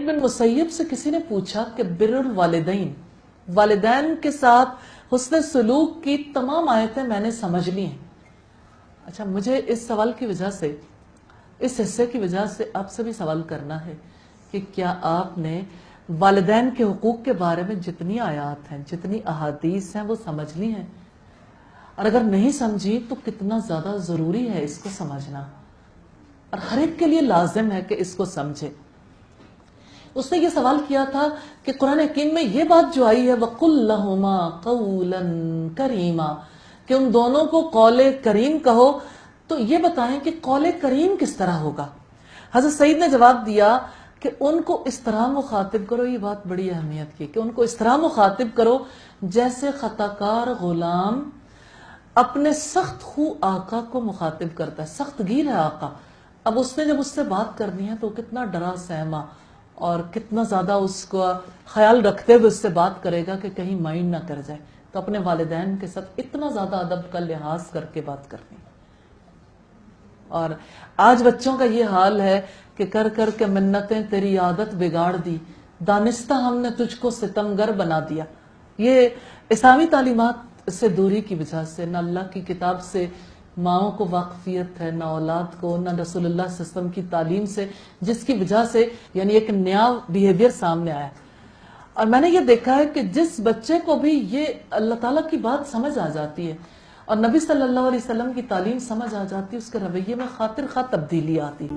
سعید بن مسیب سے کسی نے پوچھا کہ بر الوالدین، والدین کے ساتھ حسن سلوک کی تمام آیتیں میں نے سمجھ لی ہیں. اچھا، مجھے اس سوال کی وجہ سے، اس حصے کی وجہ سے آپ سے بھی سوال کرنا ہے کہ کیا آپ نے والدین کے حقوق کے بارے میں جتنی آیات ہیں، جتنی احادیث ہیں، وہ سمجھ لی ہیں؟ اور اگر نہیں سمجھی تو کتنا زیادہ ضروری ہے اس کو سمجھنا، اور ہر ایک کے لیے لازم ہے کہ اس کو سمجھے. اس نے یہ سوال کیا تھا کہ قرآن حکیم میں یہ بات جو آئی ہے وَقُلْ لَهُمَا قَوْلًا كَرِيمًا، کہ ان دونوں کو قول کریم کہو، تو یہ بتائیں کہ قول کریم کس طرح ہوگا؟ حضرت سعید نے جواب دیا کہ ان کو اس طرح مخاطب کرو. یہ بات بڑی اہمیت کی کہ ان کو اس طرح مخاطب کرو جیسے خطا کار غلام اپنے سخت خو آقا کو مخاطب کرتا ہے. سخت گیر ہے آقا، اب اس نے جب اس سے بات کرنی ہے تو کتنا ڈرا سہما اور کتنا زیادہ اس کو خیال رکھتے ہوئے اس سے بات کرے گا کہ کہیں مائنڈ نہ کر جائے. تو اپنے والدین کے ساتھ اتنا زیادہ ادب کا لحاظ کر کے بات کرنی. اور آج بچوں کا یہ حال ہے کہ کر کر کے منتیں تیری عادت بگاڑ دی، دانستہ ہم نے تجھ کو ستمگر بنا دیا. یہ اسلامی تعلیمات سے دوری کی وجہ سے، نہ اللہ کی کتاب سے ماؤں کو واقفیت ہے، نہ اولاد کو، نہ رسول اللہ صلی اللہ علیہ وسلم کی تعلیم سے، جس کی وجہ سے یعنی ایک نیا بیہیویئر سامنے آیا. اور میں نے یہ دیکھا ہے کہ جس بچے کو بھی یہ اللہ تعالیٰ کی بات سمجھ آ جاتی ہے اور نبی صلی اللہ علیہ وسلم کی تعلیم سمجھ آ جاتی ہے، اس کے رویے میں خاطر خواہ تبدیلی آتی ہے.